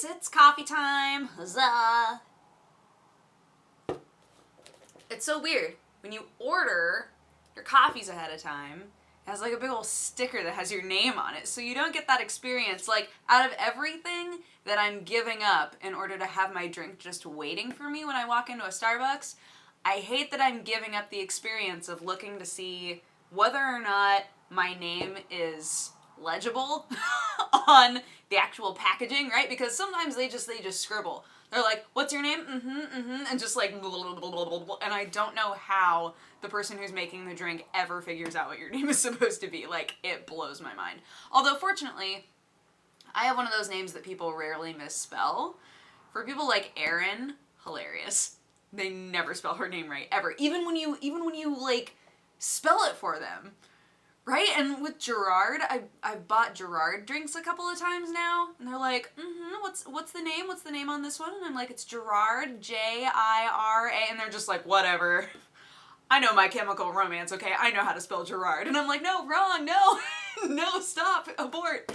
it's coffee time. Huzzah! It's so weird. When you order your coffees ahead of time, it has like a big old sticker that has your name on it. So you don't get that experience. Like, out of everything that I'm giving up in order to have my drink just waiting for me when I walk into a Starbucks, I hate that I'm giving up the experience of looking to see whether or not my name is legible on the actual packaging, right? Because sometimes they just scribble. They're like, what's your name? And just like, blah, blah, blah, blah, blah, blah. And I don't know how the person who's making the drink ever figures out what your name is supposed to be. Like, it blows my mind. Although, fortunately, I have one of those names that people rarely misspell. For people like Erin, hilarious. They never spell her name right, ever. Even when you like, spell it for them. Right? And with Gerard, I've bought Gerard drinks a couple of times now, and they're like, what's the name? What's the name on this one? And I'm like, it's Gerard, J-I-R-A, and they're just like, whatever. I know My Chemical Romance, okay? I know how to spell Gerard. And I'm like, no, wrong, no, no, stop, abort.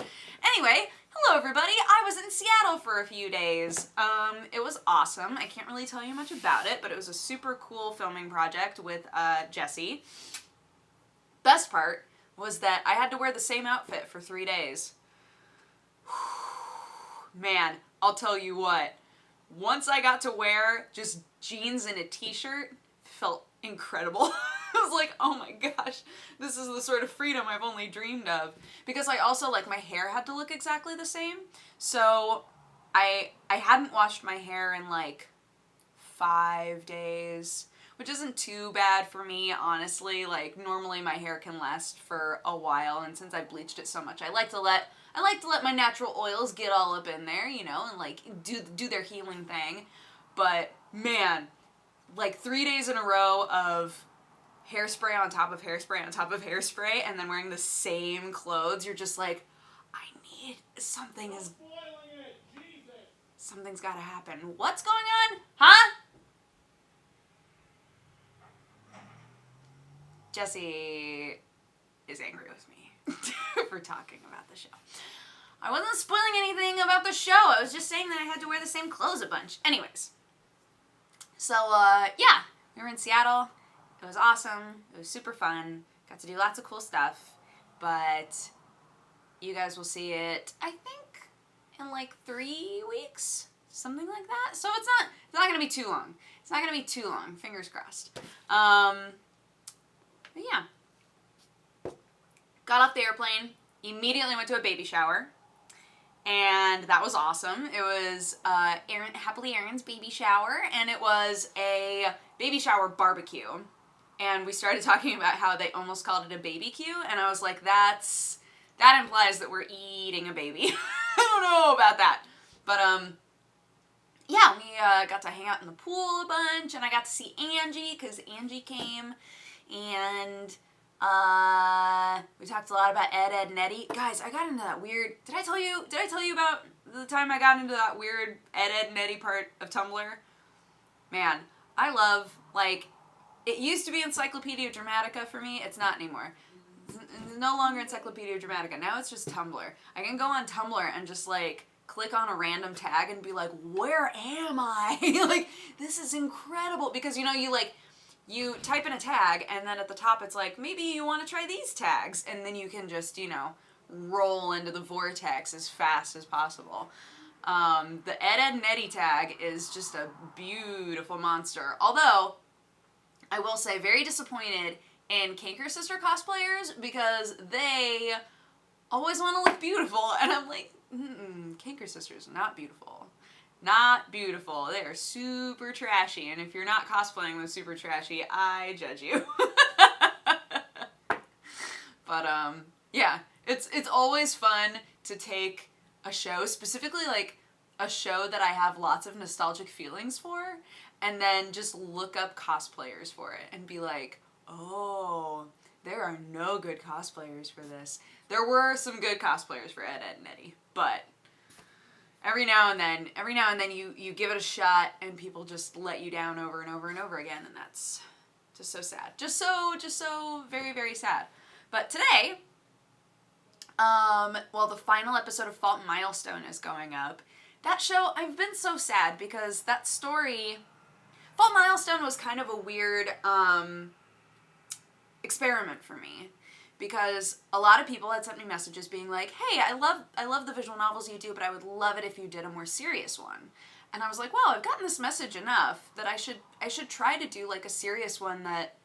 Anyway, hello everybody. I was in Seattle for a few days. It was awesome. I can't really tell you much about it, but it was a super cool filming project with Jesse. Best part was that I had to wear the same outfit for 3 days. Man, I'll tell you what. Once I got to wear just jeans and a t-shirt, felt incredible. I was like, oh my gosh, this is the sort of freedom I've only dreamed of. Because I also, like, my hair had to look exactly the same. So I hadn't washed my hair in like 5 days, which isn't too bad for me, honestly. Like, normally my hair can last for a while, and since I bleached it so much, I like to let my natural oils get all up in there, you know, and like do their healing thing. But man, like 3 days in a row of hairspray on top of hairspray on top of hairspray, and then wearing the same clothes, you're just like, I need something's gotta happen. What's going on? Huh? Jesse is angry with me for talking about the show. I wasn't spoiling anything about the show. I was just saying that I had to wear the same clothes a bunch. Anyways. So, yeah. We were in Seattle. It was awesome. It was super fun. Got to do lots of cool stuff. But you guys will see it, I think, in like 3 weeks. Something like that. So it's not going to be too long. It's not going to be too long. Fingers crossed. But yeah, got off the airplane, immediately went to a baby shower, and that was awesome. It was Happily Erin's baby shower, and it was a baby shower barbecue. And we started talking about how they almost called it a baby-cue, and I was like, that implies that we're eating a baby. I don't know about that. But, yeah, we got to hang out in the pool a bunch, and I got to see Angie, because Angie came. And we talked a lot about Ed, and Eddie. Guys, I got into that weird... Did I tell you about the time I got into that weird Ed, and Eddie part of Tumblr? Man, I love, like... It used to be Encyclopedia Dramatica for me. It's not anymore. It's no longer Encyclopedia Dramatica. Now it's just Tumblr. I can go on Tumblr and just, like, click on a random tag and be like, where am I? Like, this is incredible. Because, you know, you type in a tag, and then at the top it's like, maybe you want to try these tags, and then you can just, you know, roll into the vortex as fast as possible. The Ed, and Eddie tag is just a beautiful monster. Although, I will say, very disappointed in Canker Sister cosplayers, because they always want to look beautiful, and I'm like, Canker Sisters are not beautiful. Not beautiful. They are super trashy, and if you're not cosplaying with super trashy, I judge you. But, yeah, it's always fun to take a show, specifically, like, a show that I have lots of nostalgic feelings for, and then just look up cosplayers for it, and be like, oh, there are no good cosplayers for this. There were some good cosplayers for Ed, and Eddie, but... Every now and then you give it a shot, and people just let you down over and over and over again, and that's just so sad. Just so very, very sad. But today, well, the final episode of Fault and Milestone is going up, That show, I've been so sad because that story, Fault Milestone was kind of a weird experiment for me. Because a lot of people had sent me messages being like, hey, I love the visual novels you do, but I would love it if you did a more serious one. And I was like, well, I've gotten this message enough that I should try to do like a serious one that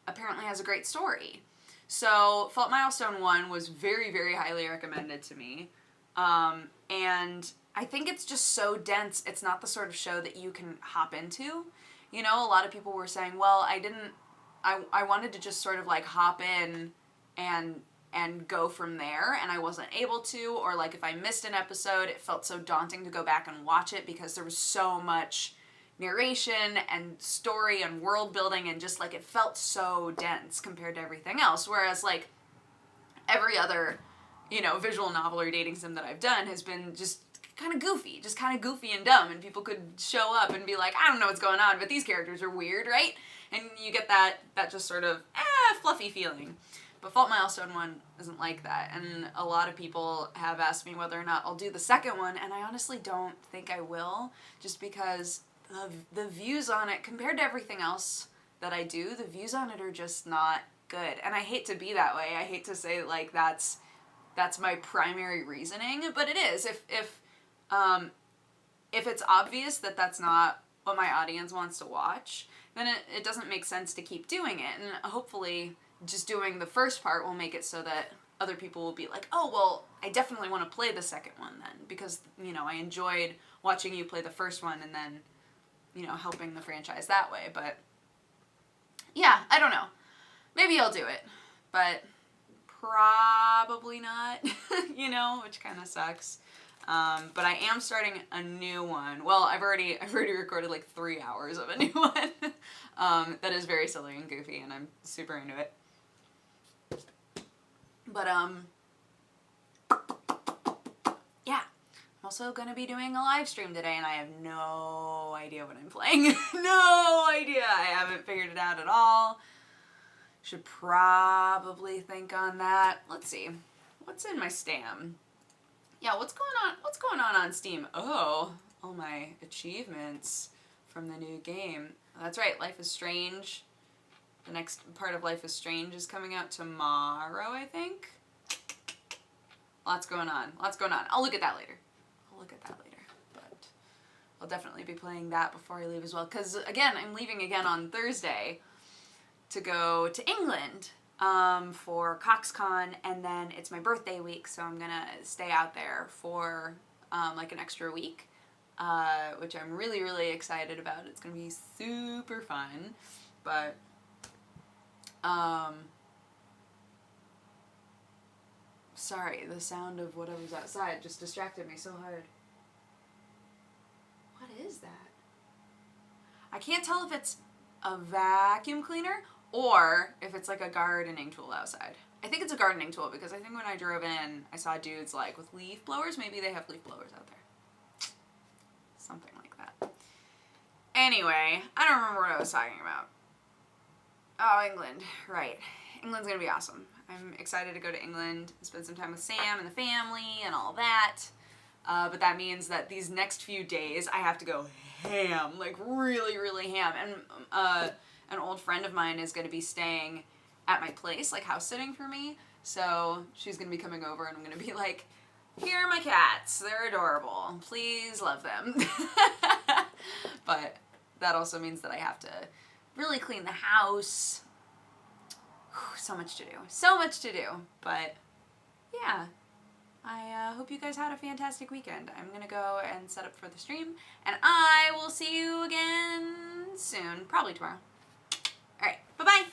apparently has a great story. So Fault Milestone 1 was very, very highly recommended to me. And I think it's just so dense, it's not the sort of show that you can hop into. You know, a lot of people were saying, well, I wanted to just sort of like hop in and go from there, and I wasn't able to, or like if I missed an episode, it felt so daunting to go back and watch it because there was so much narration and story and world building, and just like it felt so dense compared to everything else, whereas like every other, you know, visual novel or dating sim that I've done has been just kind of goofy and dumb, and people could show up and be like, I don't know what's going on, but these characters are weird, right? And you get that just sort of fluffy feeling. But Fault Milestone 1 isn't like that, and a lot of people have asked me whether or not I'll do the second one, and I honestly don't think I will, just because the views on it, compared to everything else that I do, the views on it are just not good. And I hate to be that way. I hate to say, like, that's my primary reasoning, but it is. If it's obvious that that's not what my audience wants to watch, then it doesn't make sense to keep doing it, and hopefully just doing the first part will make it so that other people will be like, oh, well, I definitely want to play the second one then, because, you know, I enjoyed watching you play the first one and then, you know, helping the franchise that way. But yeah, I don't know. Maybe I'll do it, but probably not, you know, which kind of sucks. But I am starting a new one. Well, I've already recorded like 3 hours of a new one that is very silly and goofy, and I'm super into it. But, yeah. I'm also going to be doing a live stream today, and I have no idea what I'm playing. No idea! I haven't figured it out at all. Should probably think on that. Let's see. What's in my Stam? Yeah, what's going on Steam? Oh, all my achievements from the new game. That's right, Life is Strange. The next part of Life is Strange is coming out tomorrow, I think. Lots going on. I'll look at that later. But I'll definitely be playing that before I leave as well. Because, again, I'm leaving again on Thursday to go to England for CoxCon, and then it's my birthday week, so I'm going to stay out there for like an extra week, which I'm really, really excited about. It's going to be super fun. But sorry, the sound of whatever's outside just distracted me so hard. What is that? I can't tell if it's a vacuum cleaner or if it's like a gardening tool outside. I think it's a gardening tool because I think when I drove in, I saw dudes like with leaf blowers. Maybe they have leaf blowers out there. Something like that. Anyway, I don't remember what I was talking about. Oh, England. Right. England's gonna be awesome. I'm excited to go to England and spend some time with Sam and the family and all that. But that means that these next few days I have to go ham, like really, really ham. And an old friend of mine is going to be staying at my place, like house sitting for me. So she's going to be coming over and I'm going to be like, here are my cats. They're adorable. Please love them. But that also means that I have to really clean the house. Whew, so much to do. But yeah. I hope you guys had a fantastic weekend. I'm going to go and set up for the stream, and I will see you again soon, probably tomorrow. Alright, bye-bye!